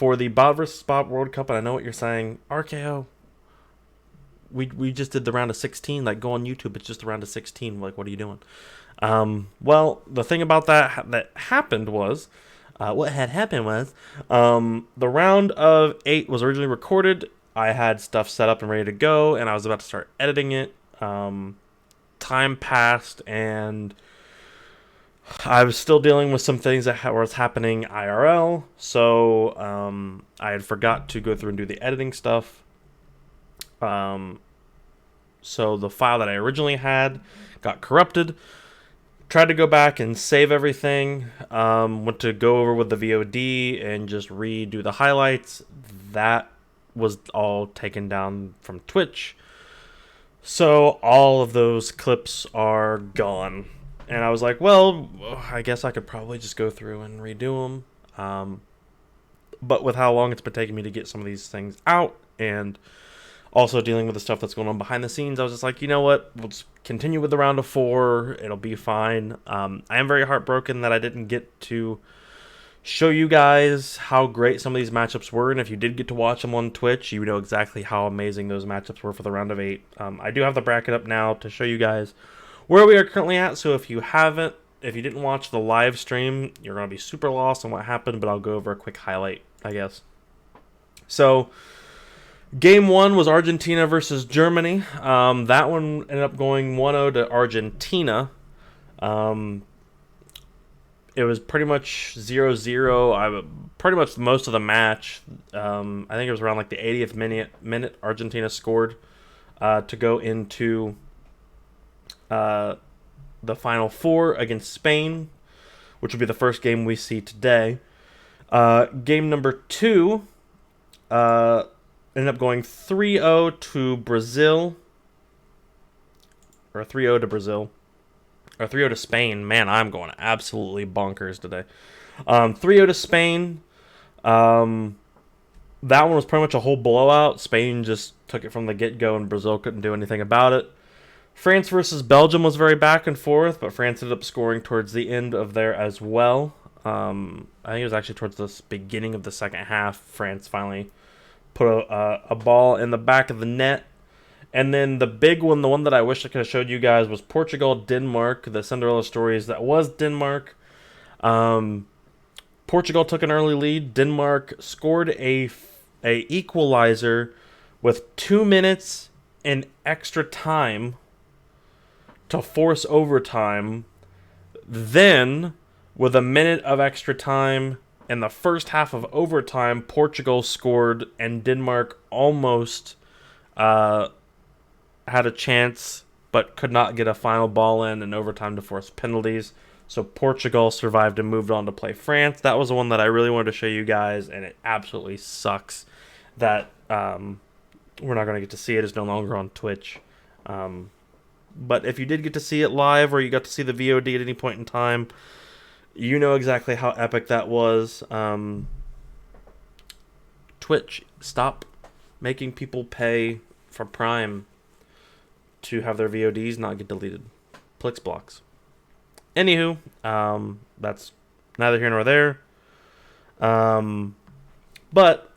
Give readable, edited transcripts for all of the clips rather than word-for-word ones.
for the Bob versus Bob World Cup, and I know what you're saying, RKO. We just did the round of 16. Like, go on YouTube. It's just the round of 16. Like, what are you doing? Well, the thing about that happened was, what had happened was, the round of 8 was originally recorded. I had stuff set up and ready to go, and I was about to start editing it. Time passed, and I was still dealing with some things that was happening IRL, so I had forgot to go through and do the editing stuff. So the file that I originally had got corrupted. Tried to go back and save everything. Went to go over with the VOD and just redo the highlights. That was all taken down from Twitch. So all of those clips are gone. And I was like, well, I guess I could probably just go through and redo them. But with how long it's been taking me to get some of these things out and also dealing with the stuff that's going on behind the scenes, I was just like, you know what? We'll just continue with the round of 4. It'll be fine. I am very heartbroken that I didn't get to show you guys how great some of these matchups were. And if you did get to watch them on Twitch, you know exactly how amazing those matchups were for the round of 8. I do have the bracket up now to show you guys where we are currently at. So if you didn't watch the live stream, you're going to be super lost on what happened. But I'll go over a quick highlight, I guess. So Game 1 was Argentina versus Germany. That one ended up going 1-0 to Argentina. It was pretty much 0-0. Pretty much most of the match. I think it was around like the 80th minute Argentina scored to go into the Final Four against Spain, which will be the first game we see today. Game number 2 ended up going 3-0 to Brazil. Or 3-0 to Brazil. Or 3-0 to Spain. Man, I'm going absolutely bonkers today. 3-0 to Spain. That one was pretty much a whole blowout. Spain just took it from the get-go, and Brazil couldn't do anything about it. France versus Belgium was very back and forth, but France ended up scoring towards the end of there as well. I think it was actually towards the beginning of the second half. France finally put a ball in the back of the net. And then the big one, the one that I wish I could have showed you guys, was Portugal-Denmark, the Cinderella stories that was Denmark. Portugal took an early lead. Denmark scored a equalizer with 2 minutes in extra time to force overtime. Then, with a minute of extra time in the first half of overtime, Portugal scored, and Denmark almost had a chance, but could not get a final ball in overtime to force penalties. So Portugal survived and moved on to play France. That was the one that I really wanted to show you guys, and it absolutely sucks that we're not going to get to see it. It's no longer on Twitch. But if you did get to see it live, or you got to see the VOD at any point in time, you know exactly how epic that was. Twitch, stop making people pay for Prime to have their VODs not get deleted. Plix blocks. Anywho, that's neither here nor there. But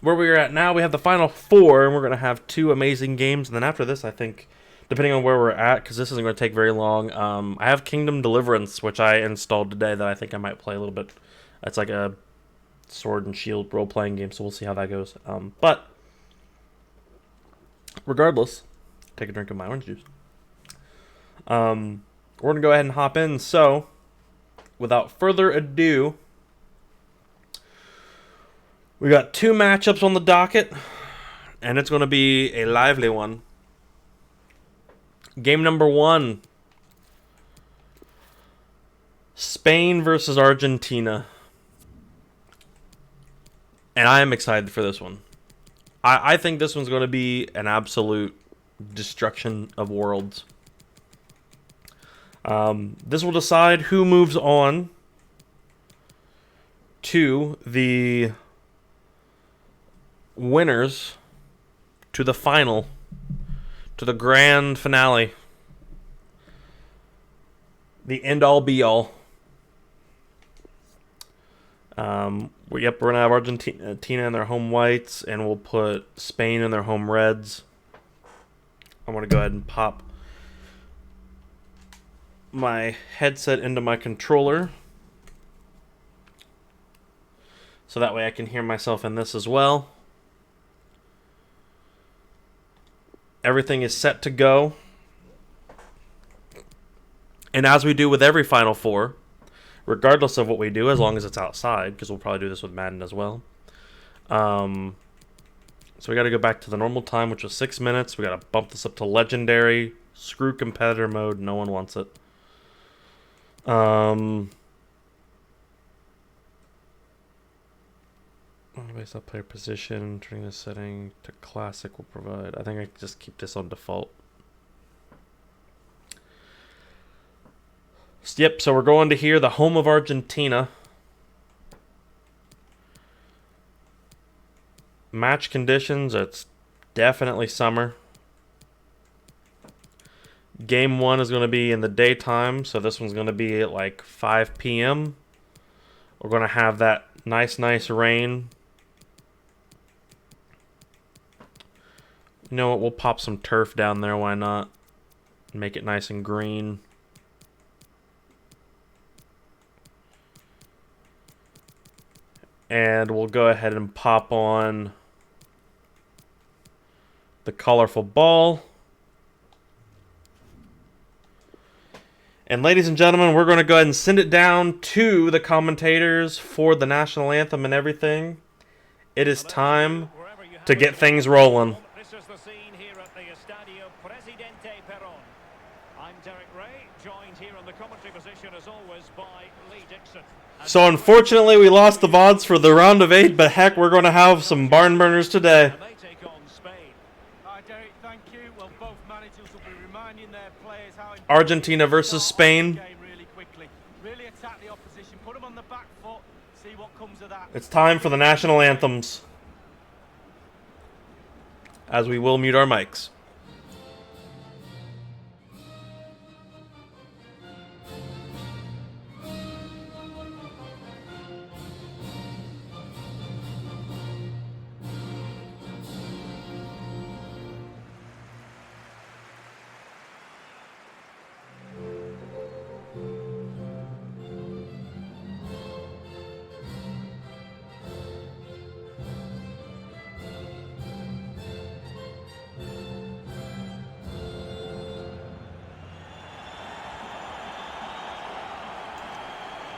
where we are at now, we have the Final Four, and we're going to have 2 amazing games. And then after this, I think, depending on where we're at, because this isn't going to take very long, I have Kingdom Deliverance, which I installed today that I think I might play a little bit. It's like a sword and shield role-playing game, so we'll see how that goes. But regardless, take a drink of my orange juice. We're going to go ahead and hop in. So, without further ado, we got 2 matchups on the docket, and it's going to be a lively one. Game number 1, Spain versus Argentina. And I am excited for this one. I think this one's going to be an absolute destruction of worlds. This will decide who moves on to the winners, to the final, to the grand finale, the end-all be-all. Yep, we're gonna have Argentina in their home whites, and we'll put Spain in their home reds. I'm gonna go ahead and pop my headset into my controller, so that way I can hear myself in this as well. Everything is set to go. And as we do with every Final Four, regardless of what we do, as long as it's outside, because we'll probably do this with Madden as well. So we got to go back to the normal time, which was 6 minutes. We got to bump this up to legendary. Screw competitor mode. No one wants it. Based on player position, turning the setting to classic will provide. I think I can just keep this on default. Yep, so we're going to here, the home of Argentina. Match conditions, it's definitely summer. Game 1 is going to be in the daytime, so this one's going to be at like 5 p.m. We're going to have that nice rain. You know what, we'll pop some turf down there, why not? Make it nice and green. And we'll go ahead and pop on the colorful ball. And ladies and gentlemen, we're going to go ahead and send it down to the commentators for the national anthem and everything. It is time to get things rolling. This is the scene here at the Estadio Presidente Perón. I'm Derek Ray, joined here in the commentary position as always by Lee Dixon. So unfortunately we lost the VODs for the round of 8, but heck, we're going to have some barn burners today. They take on Spain. Hi Derek, thank you. Well, both managers will be reminding their players how Argentina versus Spain. really quickly. Really attack the opposition, put them on the back foot, see what comes of that. It's time for the national anthems. As we will mute our mics.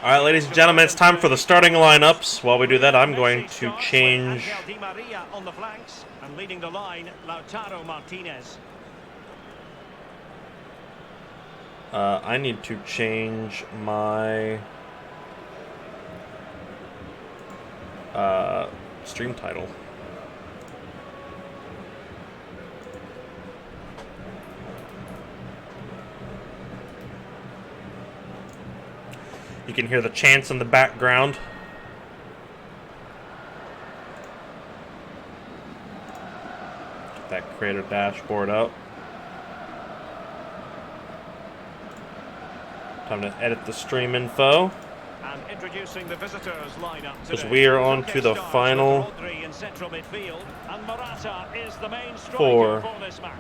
Alright, ladies and gentlemen, it's time for the starting lineups. While we do that, I'm going to change... Di Maria on the flanks and leading the line, Lautaro Martinez. I need to change my... stream title. You can hear the chants in the background. Get that creator dashboard up. Time to edit the stream info. And introducing the visitors lineup Because today. we are on to the final Rodri in central midfield, and Morata is the main striker four. for this match.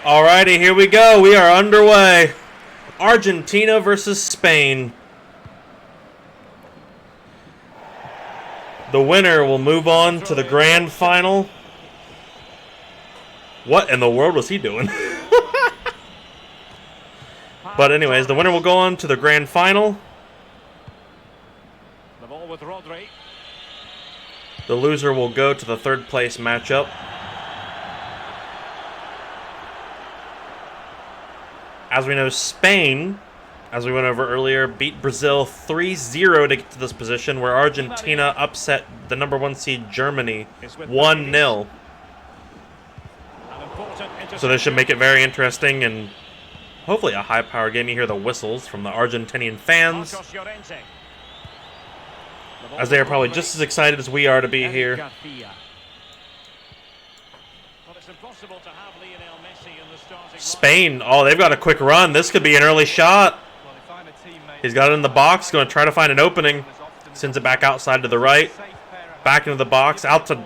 Alrighty, here we go. We are underway. Argentina versus Spain. The winner will move on to the grand final. What in the world was he doing? But anyways, the winner will go on to the grand final. The ball with Rodri. The loser will go to the third place matchup. As we know, Spain, as we went over earlier, beat Brazil 3-0 to get to this position, where Argentina upset the number 1 seed Germany 1-0. So this should make it very interesting and hopefully a high-power game. You hear the whistles from the Argentinian fans. as they are probably just as excited as we are to be here. Well, it's impossible to have Lionel Messi in the starting Spain, oh, they've got a quick run. This could be an early shot. Well, they find a teammate. He's got it in the box, going to try to find an opening. Sends it back outside to the right. Back into the box, out to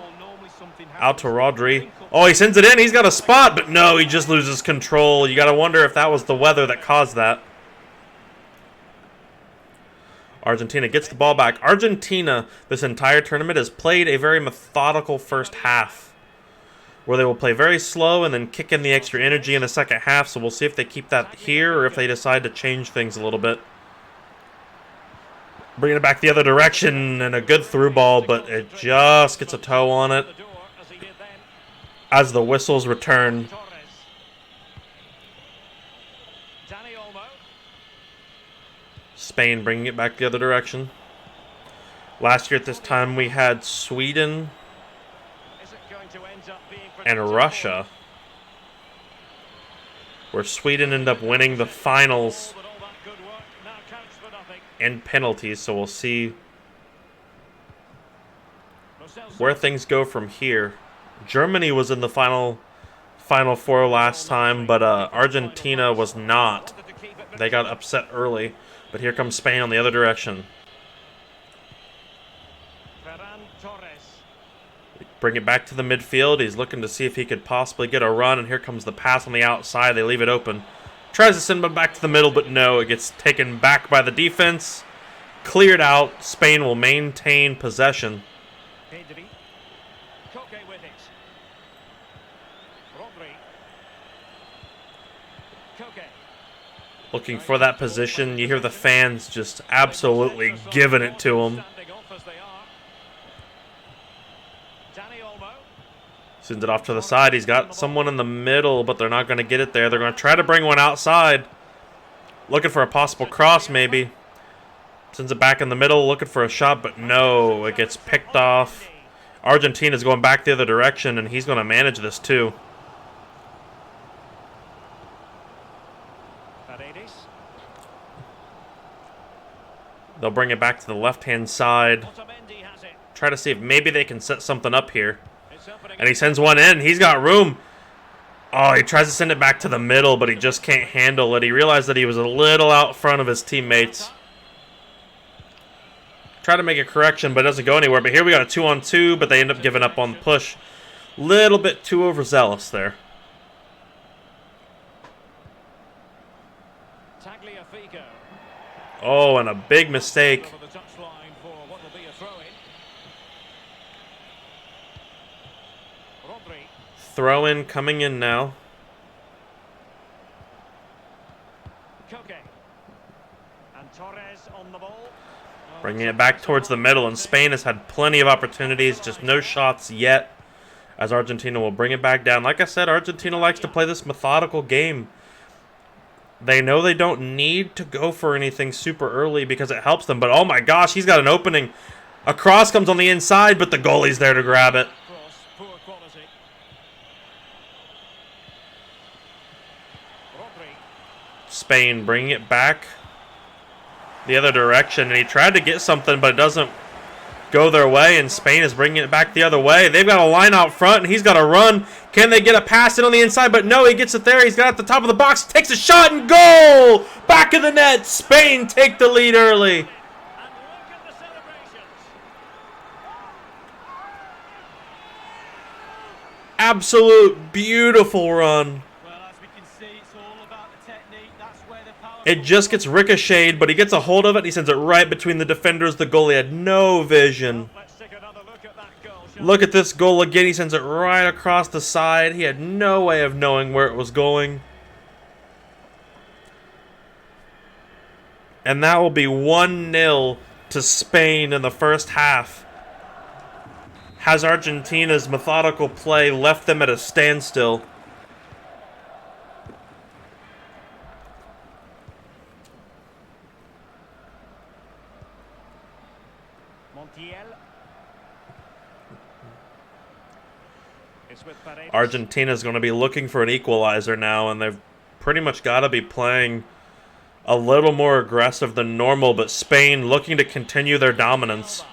Rodri. Oh, he sends it in. He's got a spot, but no, he just loses control. You got to wonder if that was the weather that caused that. Argentina gets the ball back. Argentina, this entire tournament, has played a very methodical first half, where they will play very slow and then kick in the extra energy in the second half. So we'll see if they keep that here or if they decide to change things a little bit. Bringing it back the other direction, and a good through ball, but it just gets a toe on it as the whistles return. Spain bringing it back the other direction. Last year at this time we had Sweden and Russia, where Sweden ended up winning the finals in penalties, so we'll see where things go from here. Germany was in the final four last time, but Argentina was not. They got upset early, but here comes Spain on the other direction. Bring it back to the midfield. He's looking to see if he could possibly get a run, and here comes the pass on the outside. They leave it open. Tries to send it back to the middle, but no, it gets taken back by the defense. Cleared out. Spain will maintain possession. Looking for that position. You hear the fans just absolutely giving it to him. Sends it off to the side. He's got someone in the middle, but they're not going to get it there. They're going to try to bring one outside. Looking for a possible cross, maybe. Sends it back in the middle, looking for a shot, but no. It gets picked off. Argentina's going back the other direction, and he's going to manage this too. They'll bring it back to the left-hand side. Try to see if maybe they can set something up here. And he sends one in. He's got room. Oh, he tries to send it back to the middle, but he just can't handle it. He realized that he was a little out front of his teammates. Try to make a correction, but it doesn't go anywhere. But here we got a 2-on-2, but they end up giving up on the push. Little bit too overzealous there. Oh, and a big mistake. Throw in coming in now. Bringing it back towards the middle, and Spain has had plenty of opportunities, just no shots yet, as Argentina will bring it back down. Like I said, Argentina likes to play this methodical game. They know they don't need to go for anything super early because it helps them. But oh my gosh, he's got an opening. A cross comes on the inside, but the goalie's there to grab it. Spain bringing it back the other direction. And he tried to get something, but it doesn't go their way. And Spain is bringing it back the other way. They've got a line out front, and he's got to run. Can they get a pass in on the inside? But no, he gets it there. He's got it at the top of the box. Takes a shot and goal! Back of the net. Spain take the lead early. Absolute beautiful run. It just gets ricocheted, but he gets a hold of it, and he sends it right between the defenders. The goalie had no vision. Look at this goal again. He sends it right across the side. He had no way of knowing where it was going. And that will be 1-0 to Spain in the first half. Has Argentina's methodical play left them at a standstill? Argentina's going to be looking for an equalizer now, and they've pretty much got to be playing a little more aggressive than normal, but Spain looking to continue their dominance.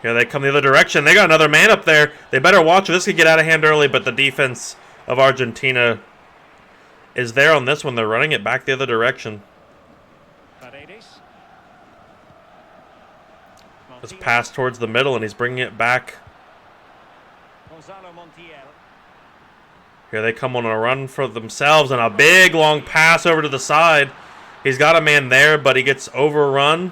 Here they come the other direction. They got another man up there. They better watch it. This could get out of hand early, but the defense of Argentina is there on this one. They're running it back the other direction. This pass towards the middle, and he's bringing it back. Here they come on a run for themselves, and a big long pass over to the side. He's got a man there, but he gets overrun.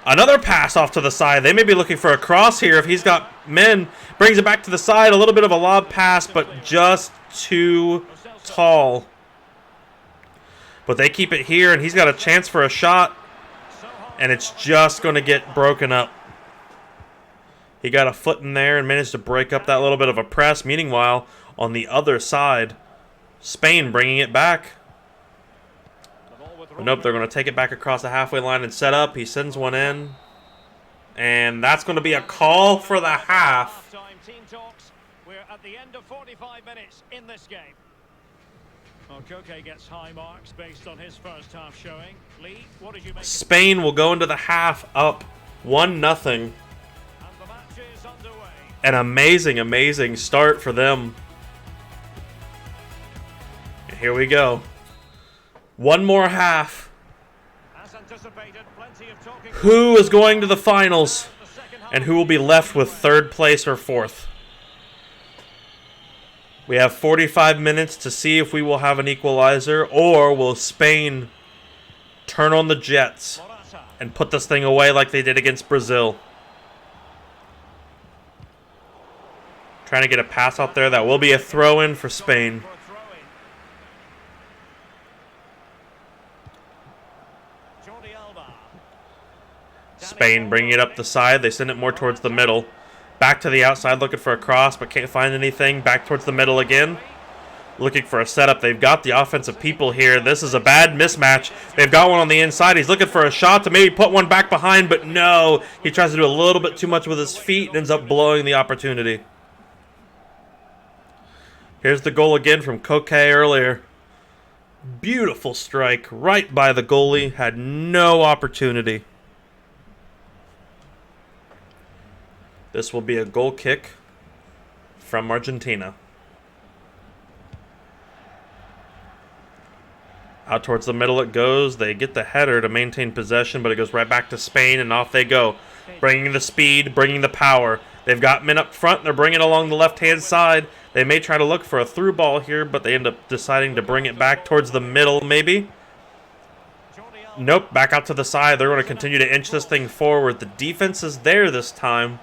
Another pass off to the side. They may be looking for a cross here if he's got men. Brings it back to the side. A little bit of a lob pass, but just too tall. But they keep it here, and he's got a chance for a shot. And it's just going to get broken up. He got a foot in there and managed to break up that little bit of a press. Meanwhile, on the other side, Spain bringing it back. But nope, they're going to take it back across the halfway line and set up. He sends one in. And that's going to be a call for the half. We're at the end of 45 minutes in this game. Well, Koke gets high marks based on his first half showing. Lee, what did you make? Spain will go into the half up 1-0. And the match is underway. An amazing, amazing start for them. And here we go. One more half. As anticipated, plenty of talking. Who is going to the finals? And who will be left with third place or fourth? We have 45 minutes to see if we will have an equalizer, or will Spain turn on the Jets and put this thing away like they did against Brazil. Trying to get a pass out there. That will be a throw-in for Spain. Spain bringing it up the side. They send it more towards the middle. Back to the outside looking for a cross, but can't find anything. Back towards the middle again. Looking for a setup. They've got the offensive people here. This is a bad mismatch. They've got one on the inside. He's looking for a shot to maybe put one back behind, but no. He tries to do a little bit too much with his feet and ends up blowing the opportunity. Here's the goal again from Koke earlier. Beautiful strike right by the goalie. Had no opportunity. This will be a goal kick from Argentina. Out towards the middle it goes. They get the header to maintain possession, but it goes right back to Spain, and off they go. Bringing the speed, bringing the power. They've got men up front. They're bringing it along the left-hand side. They may try to look for a through ball here, but they end up deciding to bring it back towards the middle, maybe. Nope, back out to the side. They're going to continue to inch this thing forward. The defense is there this time.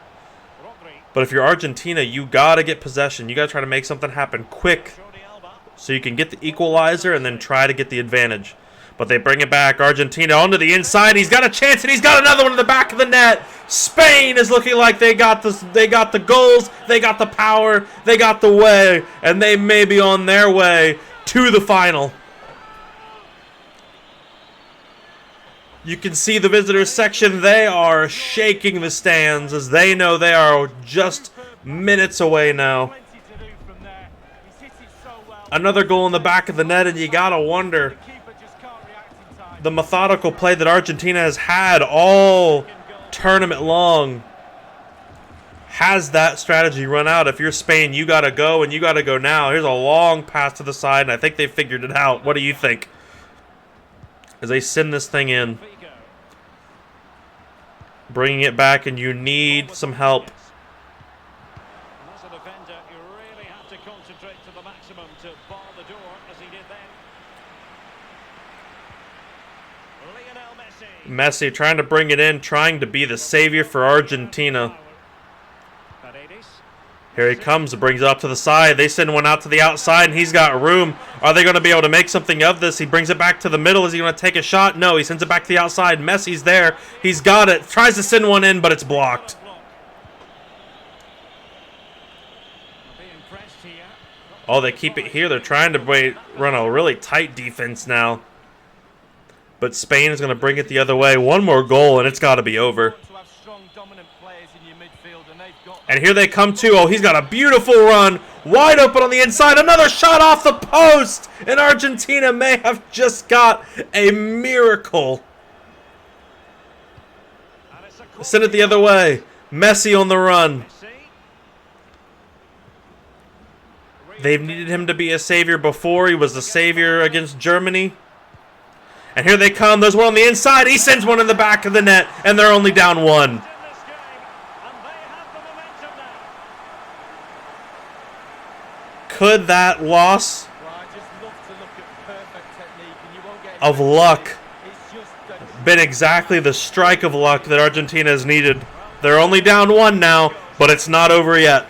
But if you're Argentina, you got to get possession. You got to try to make something happen quick so you can get the equalizer and then try to get the advantage. But they bring it back. Argentina onto the inside. He's got a chance, and he's got another one in the back of the net. Spain is looking like they got this. They got the goals. They got the power. They got the way. And they may be on their way to the final. You can see the visitors section. They are shaking the stands as they know they are just minutes away now. Another goal in the back of the net, and you gotta wonder the methodical play that Argentina has had all tournament long. Has that strategy run out? If you're Spain, you gotta go, and you gotta go now. Here's a long pass to the side, and I think they figured it out. What do you think? As they send this thing in. Bringing it back, and you need some help. As a defender, you really have to concentrate to the maximum to bar the door, as he did then. Lionel Messi. Messi trying to bring it in, trying to be the savior for Argentina. Here he comes, brings it up to the side. They send one out to the outside, and he's got room. Are they going to be able to make something of this? He brings it back to the middle. Is he going to take a shot? No, he sends it back to the outside. Messi's there. He's got it. Tries to send one in, but it's blocked. Oh, they keep it here. They're trying to run a really tight defense now. But Spain is going to bring it the other way. One more goal, and it's got to be over. And here they come too. Oh, he's got a beautiful run. Wide open on the inside. Another shot off the post. And Argentina may have just got a miracle. Send it the other way. Messi on the run. Messi. They've needed him to be a savior before. He was the savior against Germany. And here they come. There's one on the inside. He sends one in the back of the net, and they're only down one. In this game, and they have the momentum now. Could that loss Well, I just love to look at perfect technique, and you won't get of any luck It's just been exactly the strike of luck that Argentina has needed? They're only down one now, but it's not over yet.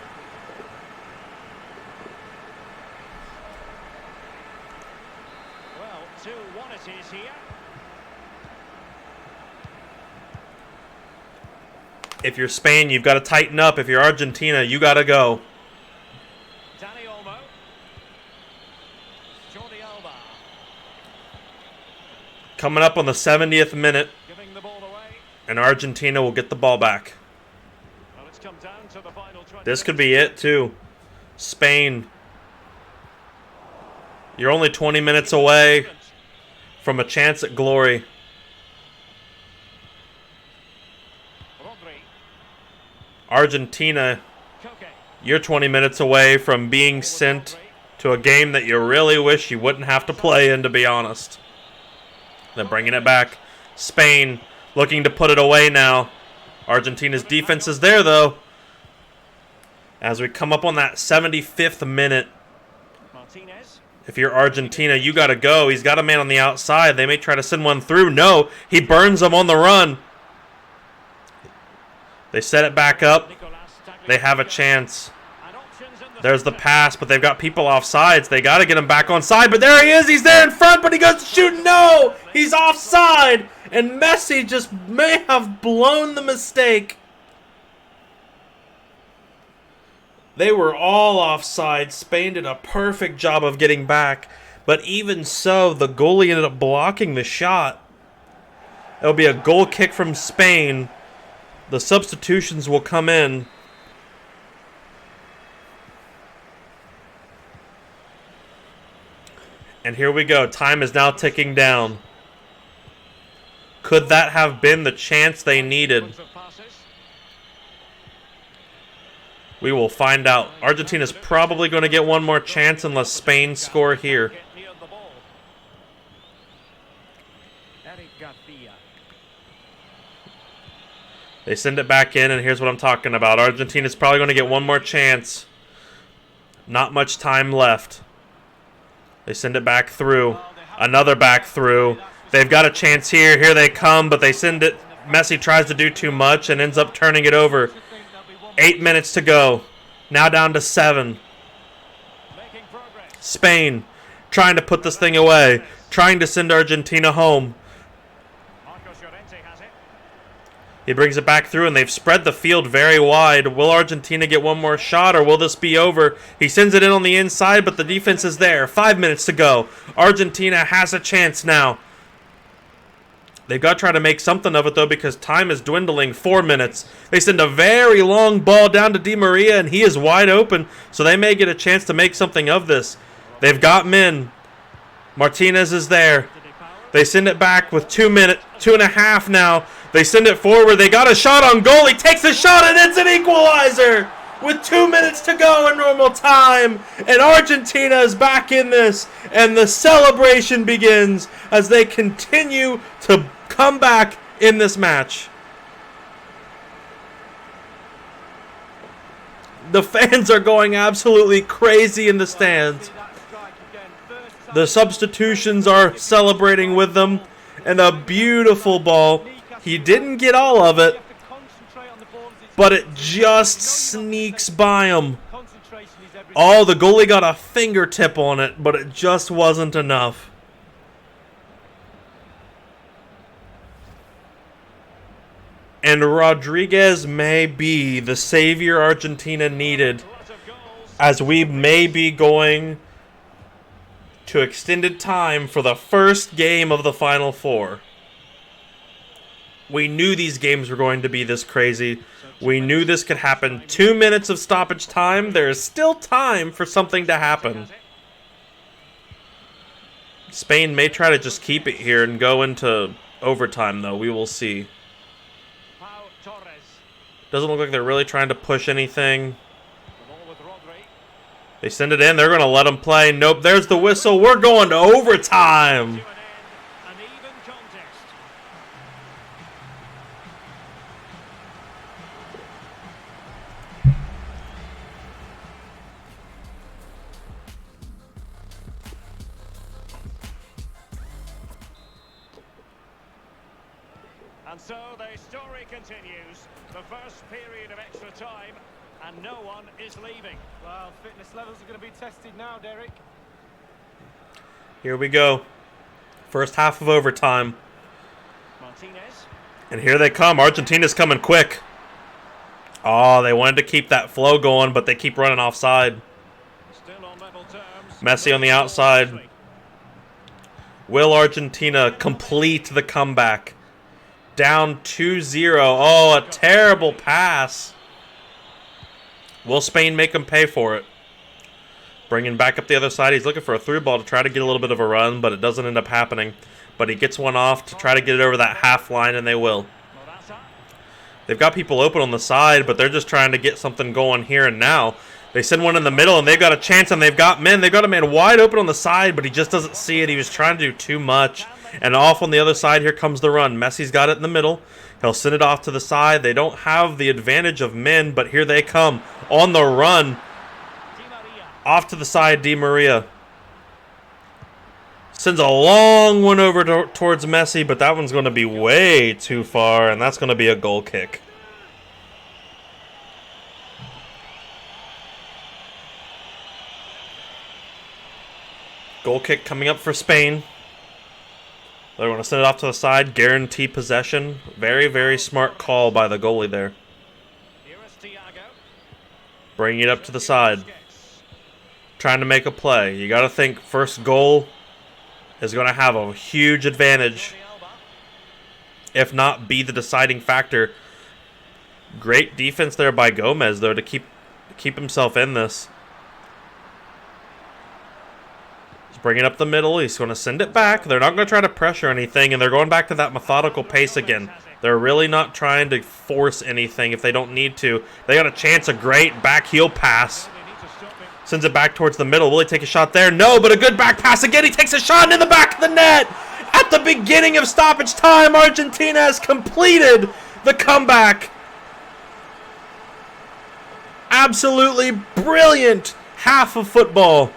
Well, 2-1 it is here. If you're Spain, you've got to tighten up. If you're Argentina, you got to go. Dani Olmo. Jordi Alba. Coming up on the 70th minute, Giving the ball away. and Argentina will get the ball back. Well, it's come down to the final 20 This could be it, too. Spain, you're only 20 minutes away from a chance at glory. Rodri. Argentina, Koke. you're 20 minutes away from being sent to a game that you really wish you wouldn't have to play in, to be honest. They're bringing it back. Spain looking to put it away now. Argentina's defense is there, though. As we come up on that 75th minute, Martinez. if you're Argentina, you got to go. He's got a man on the outside. They may try to send one through. No, he burns him on the run. They set it back up. Nicolas They have a Tagliafico. chance. And options in There's the centre. pass, but they've got people off sides. They got to get him back on side, but there he is. He's there in front, but he goes to shoot. No, he's offside. And Messi just may have blown the mistake. They were all offside. Spain did a perfect job of getting back. But even so, the goalie ended up blocking the shot. It'll be a goal kick from Spain. The substitutions will come in. And here we go. Time is now ticking down. Could that have been the chance they needed? Sequence of passes. We will find out. Argentina's probably going to get one more chance unless Spain score here. Get near the ball. Eric Garcia. They send it back in, and here's what I'm talking about. Argentina's probably going to get one more chance. Not much time left. They send it back through. Another back through. They've got a chance here. Here they come, but they send it. Messi tries to do too much and ends up turning it over. 8 minutes to go. Now down to 7. Making progress. Spain trying to put this thing away. Trying to send Argentina home. Marcos Llorente has it. He brings it back through, and they've spread the field very wide. Will Argentina get one more shot, or will this be over? He sends it in on the inside, but the defense is there. 5 minutes to go. Argentina has a chance now. They've got to try to make something of it, though, because time is dwindling. 4 minutes. They send a very long ball down to Di Maria, and he is wide open, so they may get a chance to make something of this. They've got men. Martinez is there. They send it back with 2 minutes, 2.5 now. They send it forward. They got a shot on goal. He takes the shot, and it's an equalizer with 2 minutes to go in normal time. And Argentina is back in this, and the celebration begins as they continue to come back in this match. The fans are going absolutely crazy in the stands. The substitutions are celebrating with them, and a beautiful ball. He didn't get all of it, but it just sneaks by him. Oh, the goalie got a fingertip on it, but it just wasn't enough. And Rodriguez may be the savior Argentina needed, as we may be going to extended time for the first game of the Final Four. We knew these games were going to be this crazy. We knew this could happen. 2 minutes of stoppage time. There is still time for something to happen. Spain may try to just keep it here and go into overtime, though. We will see. Pau Torres. Doesn't look like they're really trying to push anything. The ball with Rodri. They send it in. They're going to let them play. Nope, there's the whistle. We're going to overtime. To an even contest. And so the story continues. The first period of extra time, and no one is leaving. Well, fitness levels are going to be tested now, Derek. Here we go. First half of overtime. Martinez. And here they come. Argentina's coming quick. Oh, they wanted to keep that flow going, but they keep running offside. Still on level terms. Messi on the outside. Will Argentina complete the comeback? Down 2-0. Oh, a terrible pass. Will Spain make him pay for it? Bringing back up the other side. He's looking for a through ball to try to get a little bit of a run, but it doesn't end up happening. But he gets one off to try to get it over that half line, and they will. They've got people open on the side, but they're just trying to get something going here and now. They send one in the middle, and they've got a chance, and they've got men. They've got a man wide open on the side, but he just doesn't see it. He was trying to do too much. And off on the other side, here comes the run. Messi's got it in the middle. He'll send it off to the side. They don't have the advantage of men, but here they come on the run. Off to the side, Di Maria. Sends a long one over towards Messi, but that one's going to be way too far, and that's going to be a goal kick. Goal kick coming up for Spain. They're going to send it off to the side, guarantee possession. Very, very smart call by the goalie there. Bringing it up to the side. Trying to make a play. You got to think first goal is going to have a huge advantage. If not, be the deciding factor. Great defense there by Gomez, though, to keep himself in this. Bring it up the middle. He's going to send it back. They're not going to try to pressure anything, and they're going back to that methodical pace again. They're really not trying to force anything if they don't need to. They got a chance, a great back heel pass. Sends it back towards the middle. Will he take a shot there? No, but a good back pass again. He takes a shot in the back of the net. At the beginning of stoppage time, Argentina has completed the comeback. Absolutely brilliant half of football.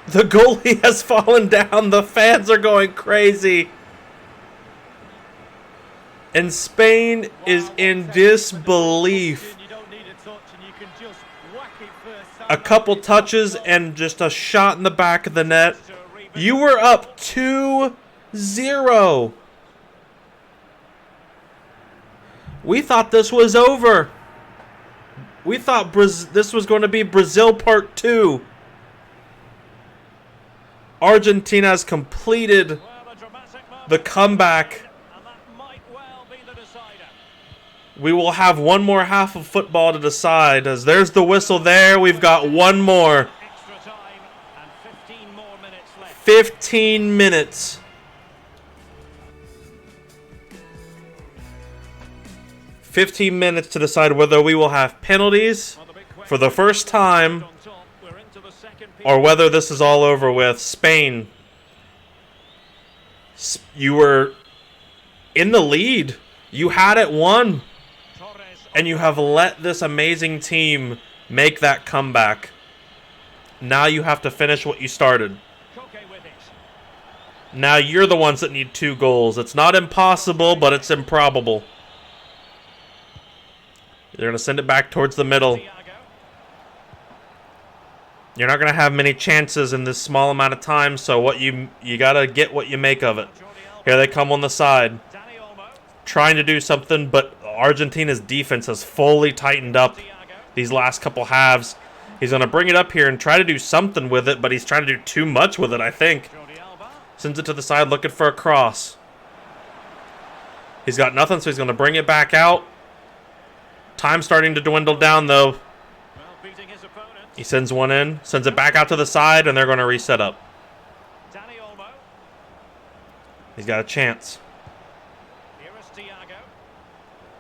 The goalie has fallen down. The fans are going crazy. And Spain is in disbelief. A couple touches and just a shot in the back of the net. You were up 2-0. We thought this was over. We thought this was going to be Brazil Part 2. Argentina has completed the comeback. We will have one more half of football to decide, as there's the whistle there. We've got one more. 15 minutes. 15 minutes to decide whether we will have penalties for the first time or whether this is all over with. Spain, you were in the lead. You had it won. And you have let this amazing team make that comeback. Now you have to finish what you started. Now you're the ones that need 2 goals. It's not impossible, but it's improbable. They're going to send it back towards the middle. You're not going to have many chances in this small amount of time, so you got to get what you make of it. Here they come on the side. Trying to do something, but Argentina's defense has fully tightened up these last couple halves. He's going to bring it up here and try to do something with it, but he's trying to do too much with it, I think. Sends it to the side looking for a cross. He's got nothing, so he's going to bring it back out. Time starting to dwindle down, though. He sends one in, sends it back out to the side, and they're going to reset up. He's got a chance. Here is Thiago.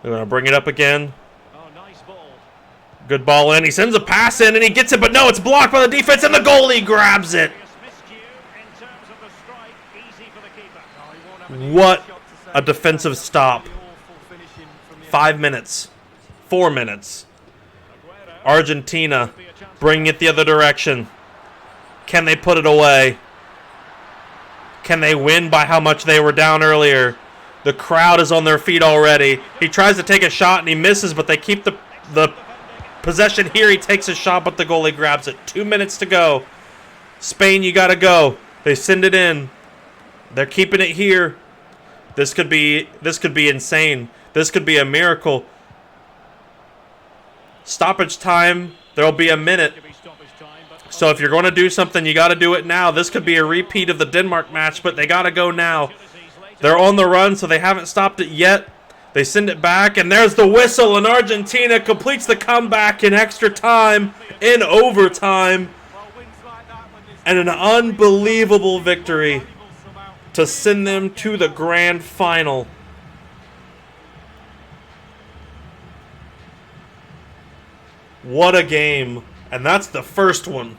They're going to bring it up again. Oh, nice ball. Good ball in. He sends a pass in and he gets it, but no, it's blocked by the defense and the goalie grabs it. Miscue in terms of the strike. Easy for the keeper. Oh, he won't have an easy What shot to save. a defensive stop. Really awful finishing from the 5 minutes. 4 minutes. Aguero. Argentina bringing it the other direction. Can they put it away? Can they win by how much they were down earlier? The crowd is on their feet already. He tries to take a shot and he misses, but they keep the possession here. He takes a shot, but the goalie grabs it. 2 minutes to go. Spain, you got to go. They send it in. They're keeping it here. This could be insane. This could be a miracle. Stoppage time. There'll be a minute. So if you're going to do something, you got to do it now. This could be a repeat of the Denmark match, but they got to go now. They're on the run, so they haven't stopped it yet. They send it back, and there's the whistle, and Argentina completes the comeback in extra time, in overtime, and an unbelievable victory to send them to the grand final. What a game. And that's the first one.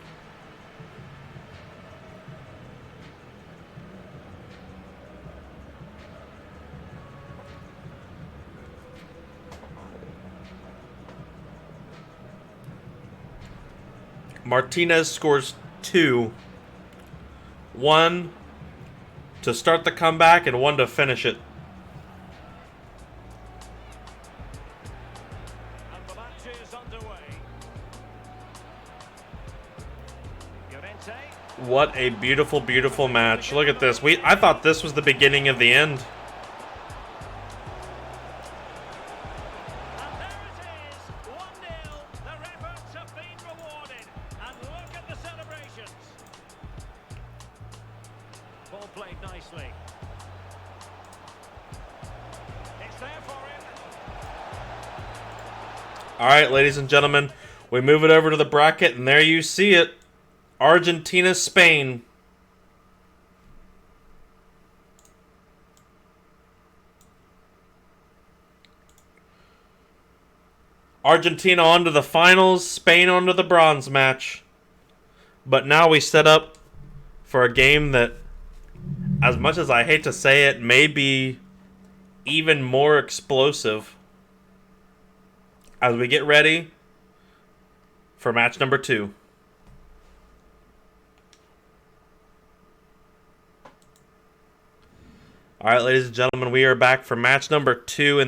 Martinez scores 2. 1 to start the comeback and 1 to finish it. And the match is underway. Llorente. What a beautiful, beautiful match. Look at this. I thought this was the beginning of the end. And there it is. 1-0. Their efforts have been rewarded. And look at the celebrations. Ball played nicely. It's there for him. All right, ladies and gentlemen, we move it over to the bracket, and there you see it. Argentina, Spain. Argentina on to the finals, Spain on to the bronze match. But now we set up for a game that, as much as I hate to say it, may be even more explosive as we get ready for match number 2. All right, ladies and gentlemen, we are back for match number 2 in